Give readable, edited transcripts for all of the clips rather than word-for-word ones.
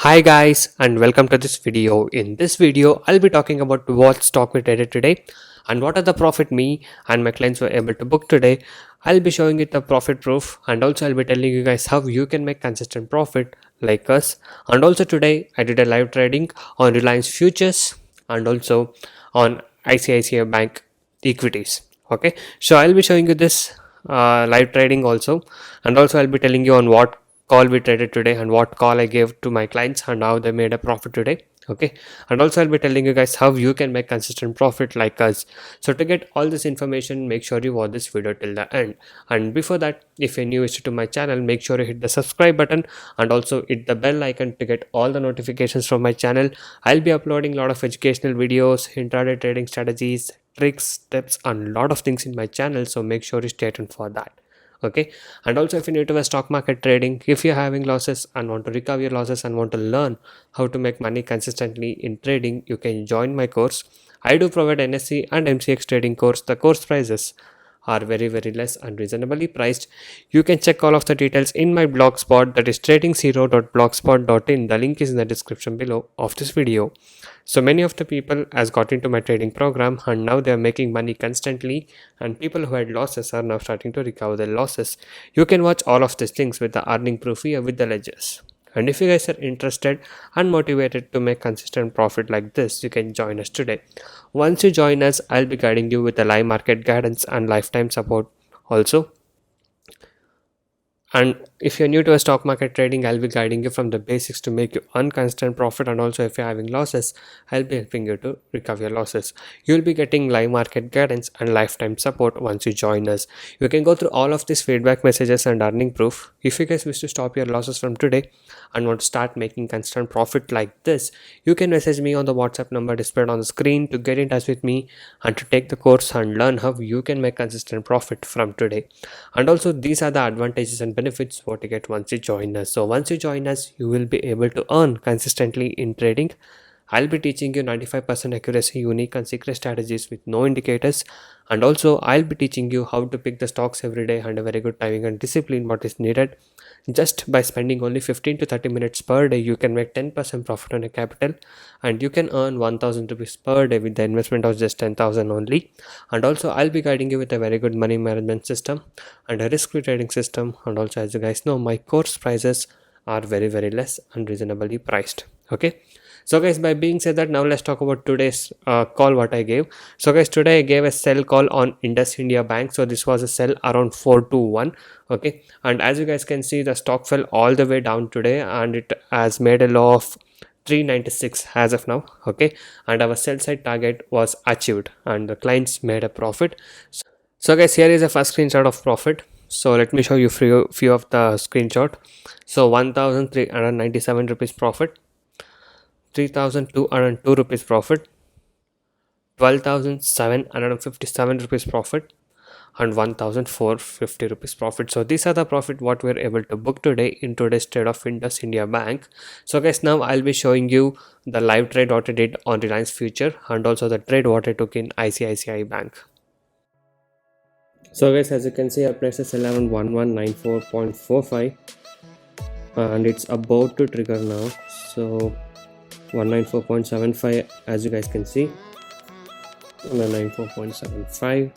Hi guys and welcome to this video. In this video, I'll be talking about what stock we traded today and what are the profit me and my clients were able to book today. I'll be showing you the profit proof and also I'll be telling you guys how you can make consistent profit like us. And also today I did a live trading on Reliance Futures and also on ICICI Bank equities. Okay, so I'll be showing you this live trading also, and also I'll be telling you on what call we traded today and what call I gave to my clients and how they made a profit today. Okay, and also I'll be telling you guys how you can make consistent profit like us. So to get all this information, make sure you watch this video till the end. And before that, if you're new to my channel, make sure you hit the subscribe button and also hit the bell icon to get all the notifications from my channel. I'll be uploading a lot of educational videos, intraday trading strategies, tricks, tips, and a lot of things in my channel. So make sure you stay tuned for that. Okay, and also if you're new to a stock market trading, if you're having losses and want to recover your losses and want to learn how to make money consistently in trading, you can join my course. I do provide NSE and MCX trading course. The course prices are very less and reasonably priced. You can check all of the details in my blogspot, that is trading0.blogspot.in. The link is in the description below of this video. So many of the people has got into my trading program and now they are making money constantly, and people who had losses are now starting to recover their losses. You can watch all of these things with the earning proof here with the ledgers. And if you guys are interested and motivated to make consistent profit like this, you can join us today. Once you join us, I'll be guiding you with the live market guidance and lifetime support also. And if you're new to a stock market trading, I'll be guiding you from the basics to make you earn constant profit. And also, if you're having losses, I'll be helping you to recover your losses. You'll be getting live market guidance and lifetime support once you join us. You can go through all of these feedback messages and earning proof. If you guys wish to stop your losses from today and want to start making constant profit like this, you can message me on the WhatsApp number displayed on the screen to get in touch with me and to take the course and learn how you can make consistent profit from today. And also, these are the advantages and benefits what you get once you join us. So once you join us, you will be able to earn consistently in trading. I'll be teaching you 95% accuracy, unique and secret strategies with no indicators. And also, I'll be teaching you how to pick the stocks every day and a very good timing and discipline what is needed. Just by spending only 15 to 30 minutes per day, you can make 10% profit on your capital, and you can earn 1000 rupees per day with the investment of just 10,000 only. And also, I'll be guiding you with a very good money management system and a risk free trading system. And also, as you guys know, my course prices are very less and reasonably priced. Okay, so guys, by being said that, now let's talk about today's call what I gave. So guys, today I gave a sell call on Indus India Bank. So this was a sell around 421. Okay, and as you guys can see, the stock fell all the way down today and it has made a low of 396 as of now. Okay, and our sell side target was achieved and the clients made a profit. So guys, here is a first screenshot of profit. So let me show you few of the screenshot. So 1397 rupees profit, 3202 rupees profit, 12,757 rupees profit, and 1,450 rupees profit. So these are the profit what we're able to book today in today's trade of Indus India Bank. So guys, now I'll be showing you the live trade what I did on Reliance Future and also the trade what I took in ICICI Bank. So guys, as you can see, I placed a sell around 1194.45 and it's about to trigger now. So 194.75, as you guys can see, 194.75.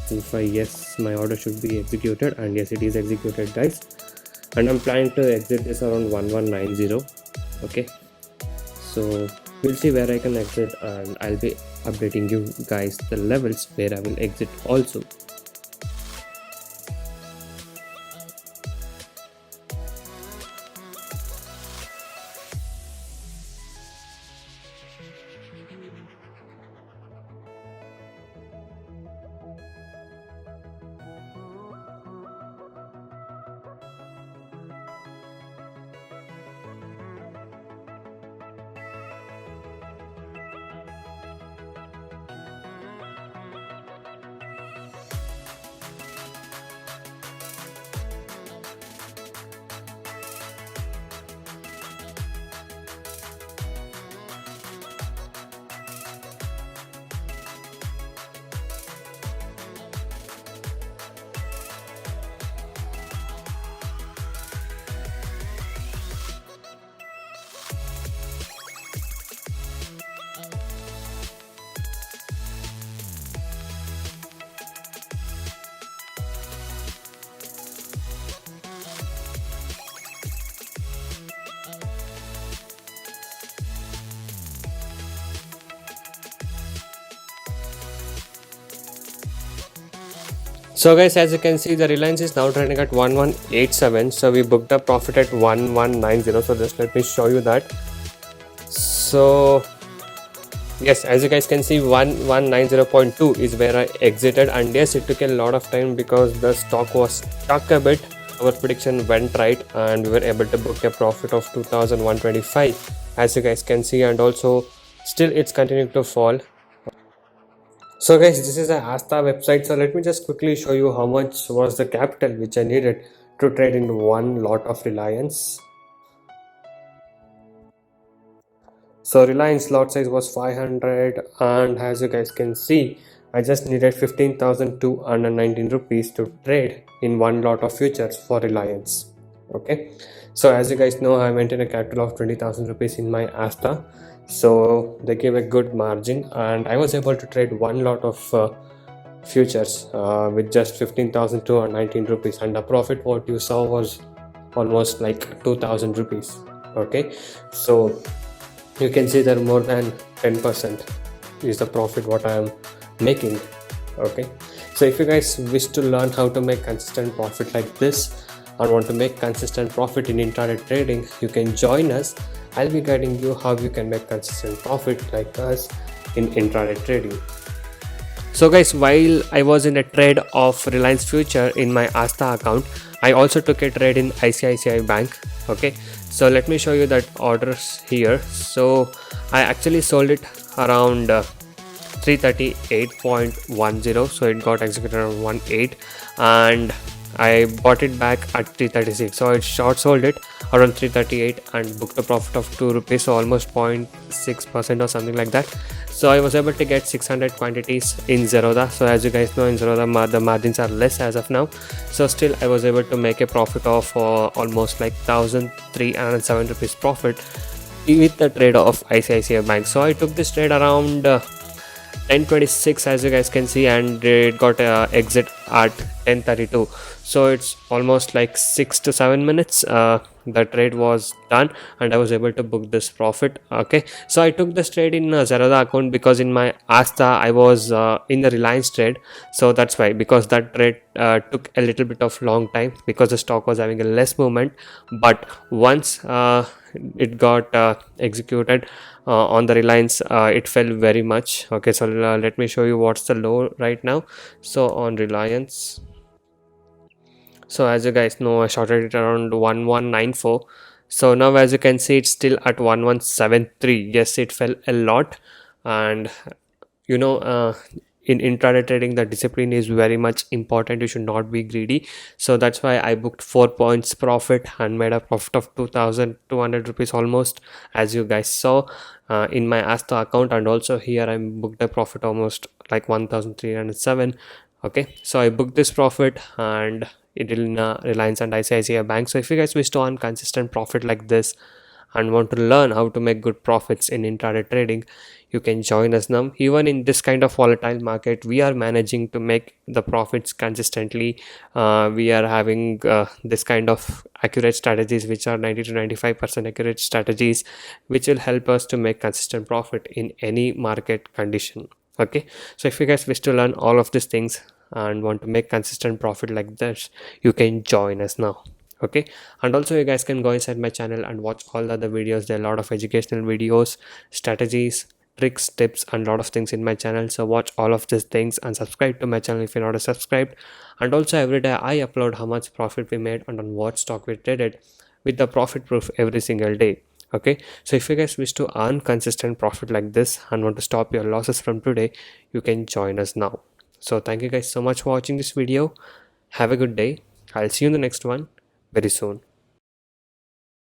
If I yes, my order should be executed, and yes, it is executed guys, and I'm planning to exit this around 1190. Okay, so we'll see where I can exit and I'll be updating you guys the levels where I will exit also. So guys, as you can see, the Reliance is now trading at 1187. So we booked a profit at 1190. So just let me show you that. So yes, as you guys can see, 1190.2 is where I exited, and yes, it took a lot of time because the stock was stuck a bit. Our prediction went right and we were able to book a profit of 2125, as you guys can see, and also still it's continuing to fall. So guys, this is a Asta website. So let me just quickly show you how much was the capital which I needed to trade in one lot of Reliance. So Reliance lot size was 500, and as you guys can see, I just needed 15,219 rupees to trade in one lot of futures for Reliance. Okay, so as you guys know, I maintain a capital of 20,000 rupees in my Asta. So they gave a good margin, and I was able to trade one lot of futures with just 15,219 rupees, and the profit what you saw was almost like 2,000 rupees. Okay, so you can see that more than 10% is the profit what I am making. Okay, so if you guys wish to learn how to make consistent profit like this or want to make consistent profit in intraday trading, you can join us. I'll be guiding you how you can make consistent profit like us in intraday trading. So guys, while I was in a trade of Reliance Future in my Asta account, I also took a trade in ICICI Bank. Okay, so let me show you that orders here. So I actually sold it around 338.10, so it got executed around 18, and I bought it back at 336. So I short sold it around 338 and booked a profit of 2 rupees, so almost 0.6% or something like that. So I was able to get 600 quantities in Zerodha. So as you guys know, in Zerodha the margins are less as of now. So still I was able to make a profit of almost like 1,307 rupees profit with the trade of ICICI Bank. So I took this trade around 10:26, as you guys can see, and it got exit at 10:32. So it's almost like 6 to 7 minutes. The trade was done and I was able to book this profit. Okay, so I took this trade in Zerodha account because in my Asta I was in the Reliance trade. So that's why, because that trade took a little bit of long time because the stock was having a less movement, but once it got executed on the Reliance, it fell very much. Okay, so let me show you what's the low right now. So on Reliance, so as you guys know, I shorted it around 1194. So now as you can see, it's still at 1173. Yes, it fell a lot, and you know, in intraday trading the discipline is very much important. You should not be greedy. So that's why I booked 4 points profit and made a profit of 2,200 rupees almost, as you guys saw in my Asta account, and also here I booked a profit almost like 1,307. Okay, so I booked this profit and it in Reliance and ICICI Bank. So if you guys wish to earn consistent profit like this and want to learn how to make good profits in intraday trading, you can join us now. Even in this kind of volatile market, we are managing to make the profits consistently. We are having this kind of accurate strategies, which are 90 to 95% accurate strategies, which will help us to make consistent profit in any market condition. Okay, so if you guys wish to learn all of these things and want to make consistent profit like this, you can join us now. Okay, and also you guys can go inside my channel and watch all the other videos. There are a lot of educational videos, strategies, tricks, tips, and a lot of things in my channel. So watch all of these things and subscribe to my channel if you're not subscribed. And also every day I upload how much profit we made and on what stock we traded with the profit proof every single day. Okay, so if you guys wish to earn consistent profit like this and want to stop your losses from today, you can join us now. So thank you guys so much for watching this video. Have a good day. I'll see you in the next one very soon.